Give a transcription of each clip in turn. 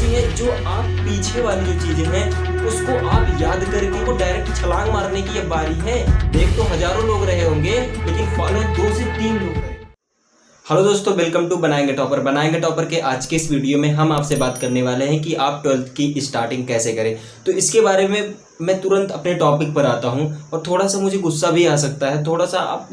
ऐसी हैं जो आप पीछे वाली जो चीजें हैं उसको आप याद करके वो डायरेक्ट छलांग मारने की अब बारी है। देख तो हजारों लोग रहे होंगे लेकिन फॉलो 2 से 3 लोग रहे। हेलो दोस्तों, वेलकम टू बनाएंगे टॉपर के आज के इस वीडियो में हम आपसे बात करने वाले हैं कि आप 12th की स्टार्टिंग कैसे करें। तो इसके बारे में मैं तुरंत अपने टॉपिक पर आता हूं और थोड़ा सा मुझे गुस्सा भी आ सकता है, थोड़ा सा आप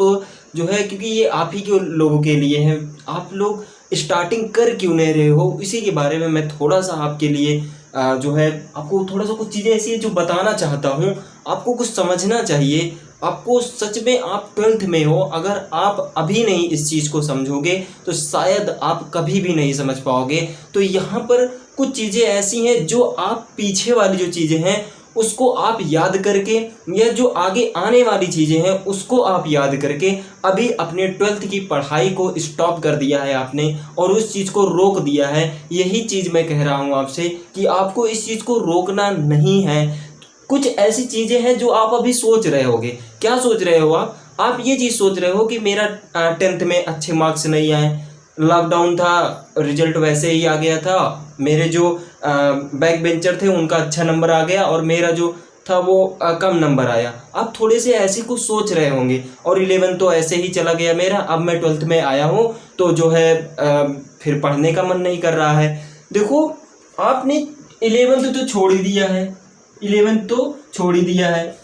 जो है, क्योंकि ये आप ही के लोगों के लिए है। आप लोग स्टार्टिंग कर क्यों नहीं रहे हो, इसी के बारे में मैं थोड़ा सा आपके लिए जो है आपको थोड़ा सा कुछ चीज़ें ऐसी है जो बताना चाहता हूँ। आपको कुछ समझना चाहिए। आपको सच में आप 12th में हो, अगर आप अभी नहीं इस चीज़ को समझोगे तो शायद आप कभी भी नहीं समझ पाओगे। तो यहाँ पर कुछ चीज़ें ऐसी हैं जो आप पीछे वाली जो चीज़ें हैं उसको आप याद करके, या जो आगे आने वाली चीज़ें हैं उसको आप याद करके अभी अपने 12th की पढ़ाई को स्टॉप कर दिया है आपने और उस चीज़ को रोक दिया है। यही चीज़ मैं कह रहा हूँ आपसे कि आपको इस चीज़ को रोकना नहीं है। कुछ ऐसी चीज़ें हैं जो आप अभी सोच रहे होगे। क्या सोच रहे हो आप ये चीज़ सोच रहे हो कि मेरा 10th में अच्छे मार्क्स नहीं आए, लॉकडाउन था, रिजल्ट वैसे ही आ गया था, मेरे जो बैक बेंचर थे उनका अच्छा नंबर आ गया और मेरा जो था वो कम नंबर आया। आप थोड़े से ऐसे कुछ सोच रहे होंगे। और 11 तो ऐसे ही चला गया मेरा, अब मैं 12th में आया हूँ तो जो है फिर पढ़ने का मन नहीं कर रहा है। देखो, आपने 11th तो छोड़ ही दिया है, 11th तो छोड़ ही दिया है।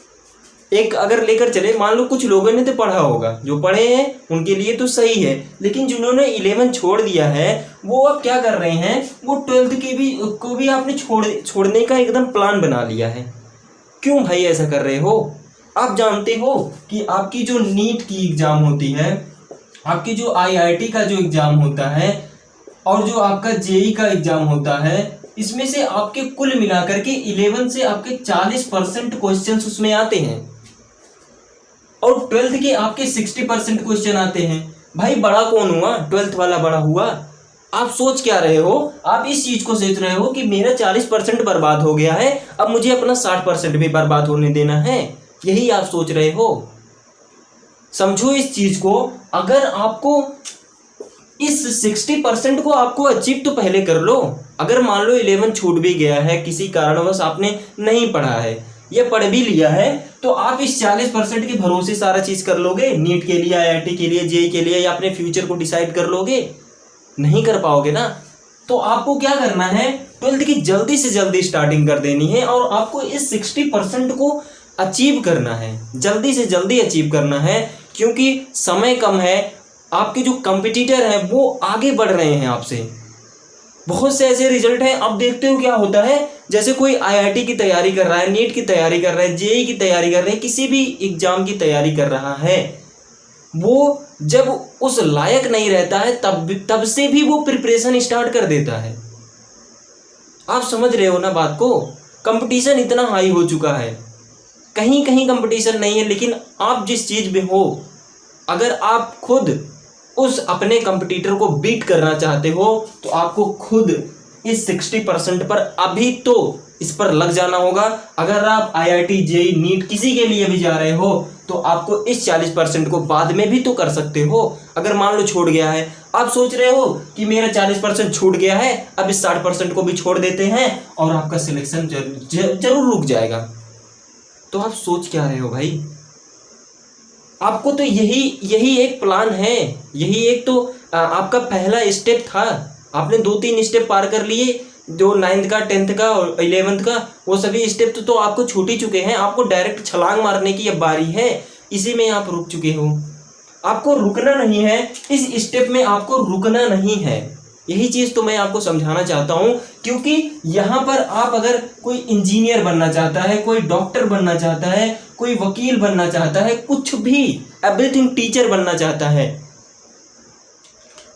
एक अगर लेकर चले, मान लो कुछ लोगों ने तो पढ़ा होगा, जो पढ़े हैं उनके लिए तो सही है, लेकिन जिन्होंने 11 छोड़ दिया है वो अब क्या कर रहे हैं, वो 12th को भी आपने छोड़ने का एकदम प्लान बना लिया है। क्यों भाई ऐसा कर रहे हो? आप जानते हो कि आपकी जो नीट की एग्ज़ाम होती है, आपकी जो IIT का जो एग्ज़ाम होता है और जो आपका JEE का एग्ज़ाम होता है, इसमें से आपके कुल मिलाकर के 11 से आपके 40% क्वेश्चंस उसमें आते हैं और 12th के आपके 60% क्वेश्चन आते हैं। भाई बड़ा कौन हुआ? 12th वाला बड़ा हुआ? आप सोच क्या रहे हो? आप इस चीज को सोच रहे हो कि मेरा 40% बर्बाद हो गया है, अब मुझे अपना 60% भी बर्बाद होने देना है। यही आप सोच रहे हो। समझो इस चीज को। अगर आपको इस 60% को आपको अचीव तो पहले कर लो। अगर मान लो 11 छूट भी गया है, किसी कारणवश आपने नहीं पढ़ा है या पढ़ भी लिया है, तो आप इस 40% के भरोसे सारा चीज कर लोगे? नीट के लिए, IIT के लिए, JEE के लिए, या अपने फ्यूचर को डिसाइड कर लोगे? नहीं कर पाओगे ना। तो आपको क्या करना है, 12th की जल्दी से जल्दी स्टार्टिंग कर देनी है और आपको इस 60% को अचीव करना है, जल्दी से जल्दी अचीव करना है, क्योंकि समय कम है। आपके जो कंपटीटर हैं वो आगे बढ़ रहे हैं आपसे। बहुत से ऐसे रिजल्ट हैं, अब देखते हो क्या होता है। जैसे कोई IIT की तैयारी कर रहा है, नीट की तैयारी कर रहा है, JEE की तैयारी कर रहा है, किसी भी एग्जाम की तैयारी कर रहा है, वो जब उस लायक नहीं रहता है तब से भी वो प्रिपरेशन स्टार्ट कर देता है। आप समझ रहे हो ना बात को? कंपटीशन इतना हाई हो चुका है, कहीं कहीं कंपटीशन नहीं है, लेकिन आप जिस चीज में हो, अगर आप खुद उस अपने कंपटीटर को बीट करना चाहते हो तो आपको खुद इस 60% पर अभी तो इस पर लग जाना होगा। अगर आप IIT, JEE, नीट किसी के लिए भी जा रहे हो तो आपको इस 40% को बाद में भी तो कर सकते हो। अगर मान लो छोड़ गया है, आप सोच रहे हो कि मेरा 40% छूट गया है, अब इस 60% को भी छोड़ देते हैं और आपका सिलेक्शन जरूर रुक जाएगा। तो आप सोच क्या रहे हो भाई? आपको तो यही एक प्लान है, यही एक तो आपका पहला स्टेप था। आपने 2-3 स्टेप पार कर लिए, जो 9th का, 10th का और 11th का, वो सभी स्टेप तो आपको छूट ही चुके हैं। आपको डायरेक्ट छलांग मारने की अब बारी है, इसी में आप रुक चुके हो। आपको रुकना नहीं है, इस स्टेप में आपको रुकना नहीं है। यही चीज़ तो मैं आपको समझाना चाहता हूँ, क्योंकि यहाँ पर आप अगर कोई इंजीनियर बनना चाहता है, कोई डॉक्टर बनना चाहता है, कोई वकील बनना चाहता है, कुछ भी, एवरीथिंग, टीचर बनना चाहता है,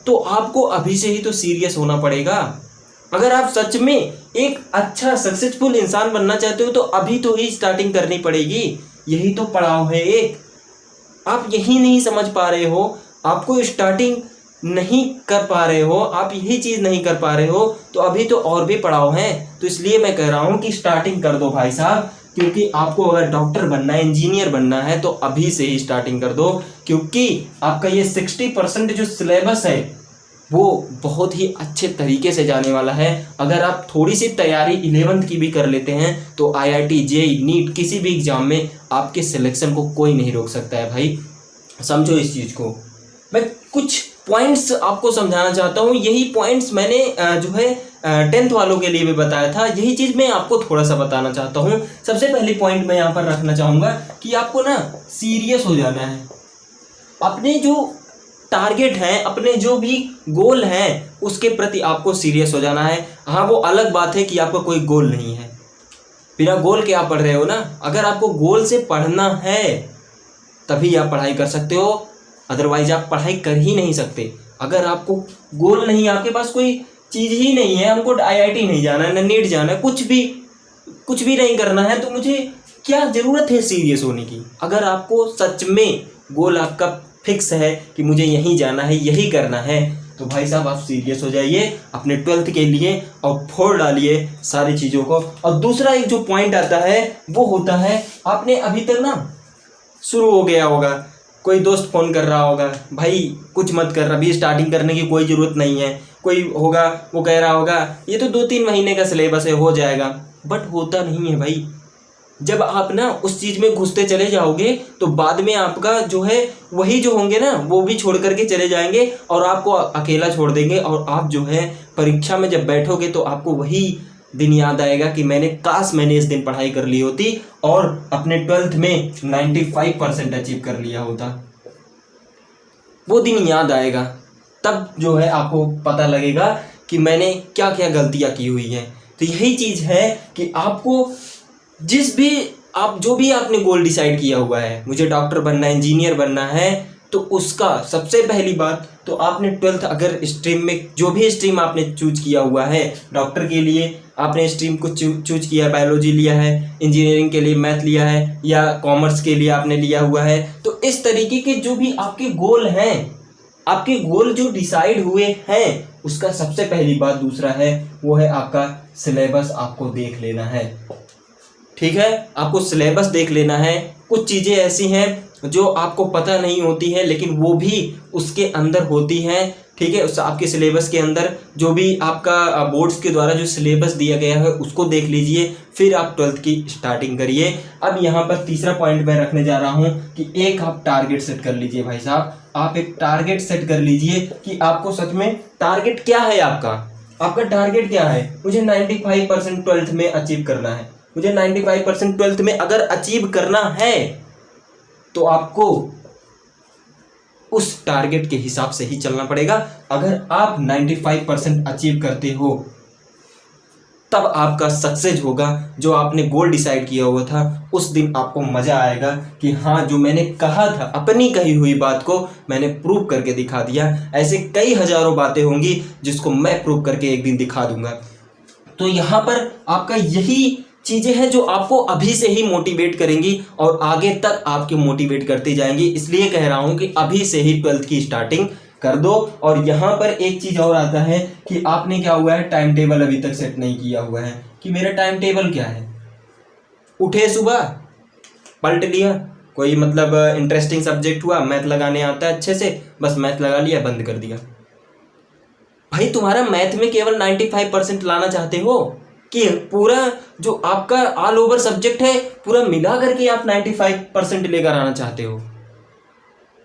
तो आपको अभी से ही तो सीरियस होना पड़ेगा। अगर आप सच में एक अच्छा सक्सेसफुल इंसान बनना चाहते हो तो अभी तो ही स्टार्टिंग करनी पड़ेगी। यही तो पड़ाव है एक। आप यही नहीं समझ पा रहे हो, आपको स्टार्टिंग नहीं कर पा रहे हो, आप यही चीज़ नहीं कर पा रहे हो, तो अभी तो और भी पड़ाव हैं। तो इसलिए मैं कह रहा हूँ कि स्टार्टिंग कर दो भाई साहब, क्योंकि आपको अगर डॉक्टर बनना है, इंजीनियर बनना है तो अभी से ही स्टार्टिंग कर दो, क्योंकि आपका ये 60% जो सिलेबस है वो बहुत ही अच्छे तरीके से जाने वाला है। अगर आप थोड़ी सी तैयारी 11th की भी कर लेते हैं तो IIT JEE नीट किसी भी एग्ज़ाम में आपके सिलेक्शन को कोई नहीं रोक सकता है भाई, समझो इस चीज़ को। मैं कुछ पॉइंट्स आपको समझाना चाहता हूँ। यही पॉइंट्स मैंने जो है 10th वालों के लिए भी बताया था, यही चीज़ मैं आपको थोड़ा सा बताना चाहता हूँ। सबसे पहली पॉइंट मैं यहाँ पर रखना चाहूँगा कि आपको ना सीरियस हो जाना है। अपने जो टारगेट हैं, अपने जो भी गोल हैं, उसके प्रति आपको सीरियस हो जाना है। हाँ, वो अलग बात है कि आपका कोई गोल नहीं है, बिना गोल के आप पढ़ रहे हो ना। अगर आपको गोल से पढ़ना है तभी आप पढ़ाई कर सकते हो, अदरवाइज आप पढ़ाई कर ही नहीं सकते। अगर आपको गोल नहीं, आपके पास कोई चीज़ ही नहीं है, हमको IIT नहीं जाना है, ना नीट जाना है, कुछ भी नहीं करना है, तो मुझे क्या ज़रूरत है सीरियस होने की। अगर आपको सच में गोल आपका फिक्स है कि मुझे यहीं जाना है, यही करना है, तो भाई साहब आप सीरियस हो जाइए अपने 12th के लिए और फोड़ डालिए सारी चीज़ों को। और दूसरा एक जो पॉइंट आता है वो होता है, आपने अभी तक ना शुरू हो गया होगा, कोई दोस्त फ़ोन कर रहा होगा, भाई कुछ मत कर, अभी स्टार्टिंग करने की कोई ज़रूरत नहीं है। कोई होगा वो कह रहा होगा ये तो 2-3 महीने का सिलेबस है, हो जाएगा, बट होता नहीं है भाई। जब आप ना उस चीज़ में घुसते चले जाओगे तो बाद में आपका जो है वही जो होंगे ना वो भी छोड़ करके चले जाएंगे और आपको अकेला छोड़ देंगे। और आप जो है परीक्षा में जब बैठोगे तो आपको वही दिन याद आएगा कि काश मैंने इस दिन पढ़ाई कर ली होती और अपने 12th में 95% अचीव कर लिया होता। वो दिन याद आएगा, तब जो है आपको पता लगेगा कि मैंने क्या क्या गलतियाँ की हुई हैं। तो यही चीज़ है कि आपको जो भी आपने गोल डिसाइड किया हुआ है, मुझे डॉक्टर बनना है, इंजीनियर बनना है, तो उसका सबसे पहली बात तो आपने 12th अगर स्ट्रीम में जो भी स्ट्रीम आपने चूज किया हुआ है, डॉक्टर के लिए आपने स्ट्रीम को चूज किया, बायोलॉजी लिया है, इंजीनियरिंग के लिए मैथ लिया है, या कॉमर्स के लिए आपने लिया हुआ है, तो इस तरीके के जो भी आपके गोल हैं, आपके गोल जो डिसाइड हुए हैं, उसका सबसे पहली बात दूसरा है वो है आपका सिलेबस आपको देख लेना है। ठीक है, आपको सिलेबस देख लेना है। कुछ चीज़ें ऐसी हैं जो आपको पता नहीं होती है लेकिन वो भी उसके अंदर होती हैं। ठीक है, उस आपके सिलेबस के अंदर जो भी आपका बोर्ड्स के द्वारा जो सिलेबस दिया गया है उसको देख लीजिए, फिर आप 12th की स्टार्टिंग करिए। अब यहाँ पर तीसरा पॉइंट मैं रखने जा रहा हूँ कि एक आप टारगेट सेट कर लीजिए भाई साहब, आप एक टारगेट सेट कर लीजिए कि आपको सच में टारगेट क्या है। आपका टारगेट क्या है? मुझे 95% 12th में अचीव करना है। मुझे 95% 12th में अगर अचीव करना है तो आपको उस टारगेट के हिसाब से ही चलना पड़ेगा। अगर आप 95% अचीव करते हो तब आपका सक्सेस होगा। जो आपने गोल डिसाइड किया हुआ था उस दिन आपको मज़ा आएगा कि हाँ, जो मैंने कहा था, अपनी कही हुई बात को मैंने प्रूव करके दिखा दिया। ऐसे कई हज़ारों बातें होंगी जिसको मैं प्रूव करके एक दिन दिखा दूंगा। तो यहाँ पर आपका यही चीज़ें हैं जो आपको अभी से ही मोटिवेट करेंगी और आगे तक आपके मोटिवेट करती जाएंगी। इसलिए कह रहा हूँ कि अभी से ही 12th की स्टार्टिंग कर दो। और यहाँ पर एक चीज़ और आता है कि आपने क्या हुआ है, टाइम टेबल अभी तक सेट नहीं किया हुआ है कि मेरा टाइम टेबल क्या है। उठे सुबह, पलट लिया, कोई मतलब इंटरेस्टिंग सब्जेक्ट हुआ, मैथ लगाने आता है अच्छे से, बस मैथ लगा लिया, बंद कर दिया। भाई तुम्हारा मैथ में केवल 95% लाना चाहते हो कि पूरा जो आपका ऑल ओवर सब्जेक्ट है पूरा मिला करके आप 95% लेकर आना चाहते हो?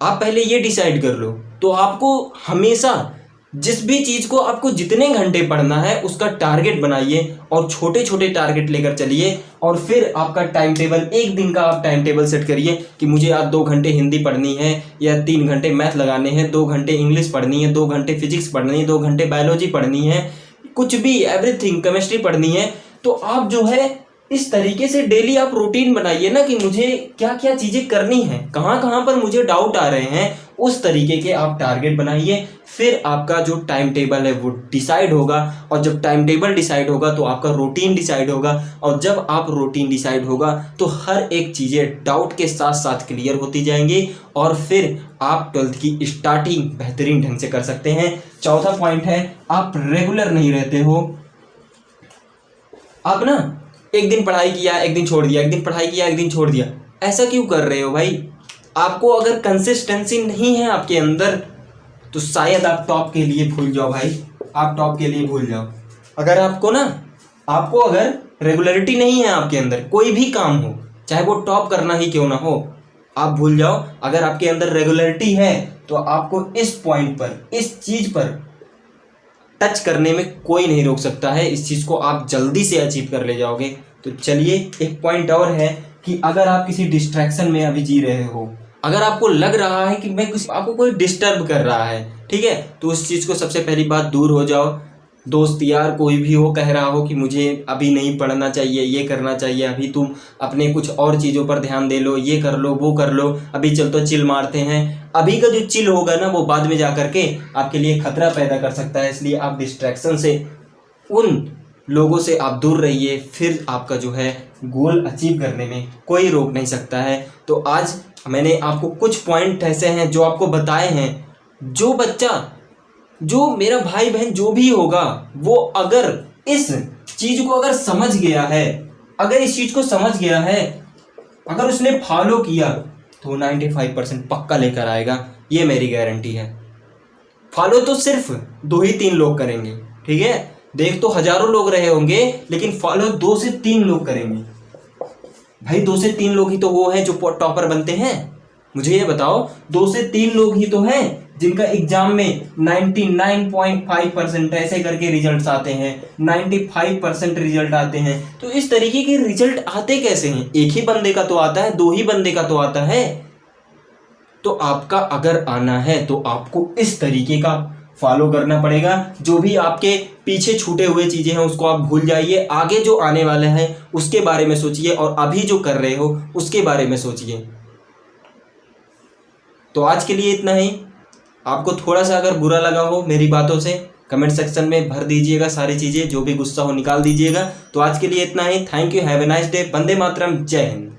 आप पहले ये डिसाइड कर लो। तो आपको हमेशा जिस भी चीज़ को आपको जितने घंटे पढ़ना है उसका टारगेट बनाइए और छोटे छोटे टारगेट लेकर चलिए। और फिर आपका टाइम टेबल, एक दिन का आप टाइम टेबल सेट करिए कि मुझे आज 2 घंटे हिंदी पढ़नी है या 3 घंटे मैथ लगाने हैं, 2 घंटे इंग्लिश पढ़नी है, 2 घंटे फिजिक्स पढ़नी है, 2 घंटे बायोलॉजी पढ़नी है, कुछ भी एवरीथिंग केमिस्ट्री पढ़नी है। तो आप जो है इस तरीके से डेली आप रूटीन बनाइए ना कि मुझे क्या क्या चीज़ें करनी है, कहाँ कहाँ पर मुझे डाउट आ रहे हैं, उस तरीके के आप टारगेट बनाइए। फिर आपका जो टाइम टेबल है वो डिसाइड होगा और जब टाइम टेबल डिसाइड होगा तो आपका रूटीन डिसाइड होगा और जब आप रूटीन डिसाइड होगा तो हर एक चीज़ें डाउट के साथ साथ क्लियर होती जाएंगी और फिर आप 12th की स्टार्टिंग बेहतरीन ढंग से कर सकते हैं। चौथा पॉइंट है, आप रेगुलर नहीं रहते हो। आप ना एक दिन पढ़ाई किया, एक दिन छोड़ दिया, एक दिन पढ़ाई किया, एक दिन छोड़ दिया, ऐसा क्यों कर रहे हो भाई? आपको अगर कंसिस्टेंसी नहीं है आपके अंदर तो शायद आप टॉप के लिए भूल जाओ भाई, आप टॉप के लिए भूल जाओ। अगर आपको अगर रेगुलरिटी नहीं है आपके अंदर, कोई भी काम हो चाहे वो टॉप करना ही क्यों ना हो, आप भूल जाओ। अगर आपके अंदर रेगुलरिटी है तो आपको इस पॉइंट पर, इस चीज पर टच करने में कोई नहीं रोक सकता है। इस चीज को आप जल्दी से अचीव कर ले जाओगे। तो चलिए एक पॉइंट और है कि अगर आप किसी डिस्ट्रैक्शन में अभी जी रहे हो, अगर आपको लग रहा है कि आपको कोई डिस्टर्ब कर रहा है, ठीक है, तो उस चीज को सबसे पहली बात दूर हो जाओ। दोस्त यार कोई भी हो कह रहा हो कि मुझे अभी नहीं पढ़ना चाहिए, ये करना चाहिए, अभी तुम अपने कुछ और चीज़ों पर ध्यान दे लो, ये कर लो, वो कर लो, अभी चल तो चिल मारते हैं, अभी का जो चिल होगा ना वो बाद में जा करके आपके लिए खतरा पैदा कर सकता है। इसलिए आप डिस्ट्रैक्शन से, उन लोगों से आप दूर रहिए, फिर आपका जो है गोल अचीव करने में कोई रोक नहीं सकता है। तो आज मैंने आपको कुछ पॉइंट ऐसे हैं जो आपको बताए हैं, जो बच्चा, जो मेरा भाई बहन जो भी होगा, वो अगर इस चीज को अगर समझ गया है, अगर इस चीज को समझ गया है, अगर उसने फॉलो किया तो 95% पक्का लेकर आएगा, ये मेरी गारंटी है। फॉलो तो सिर्फ 2 ही 3 लोग करेंगे, ठीक है, देख तो हजारों लोग रहे होंगे लेकिन फॉलो 2 से 3 लोग करेंगे। भाई 2 से 3 लोग ही तो वो हैं जो टॉपर बनते हैं। मुझे ये बताओ, 2 से 3 लोग ही तो हैं जिनका एग्जाम में 99.5% ऐसे करके रिजल्ट्स आते हैं, 95% रिजल्ट आते हैं। तो इस तरीके के रिजल्ट आते कैसे हैं? एक ही बंदे का तो आता है, 2 ही बंदे का तो आता है। तो आपका अगर आना है तो आपको इस तरीके का फॉलो करना पड़ेगा। जो भी आपके पीछे छूटे हुए चीजें हैं उसको आप भूल जाइए, आगे जो आने वाले हैं उसके बारे में सोचिए और अभी जो कर रहे हो उसके बारे में सोचिए। तो आज के लिए इतना ही। आपको थोड़ा सा अगर बुरा लगा हो मेरी बातों से, कमेंट सेक्शन में भर दीजिएगा, सारी चीज़ें जो भी गुस्सा हो निकाल दीजिएगा। तो आज के लिए इतना ही। Thank you, have a nice day. Vande Mataram, Jai Hind.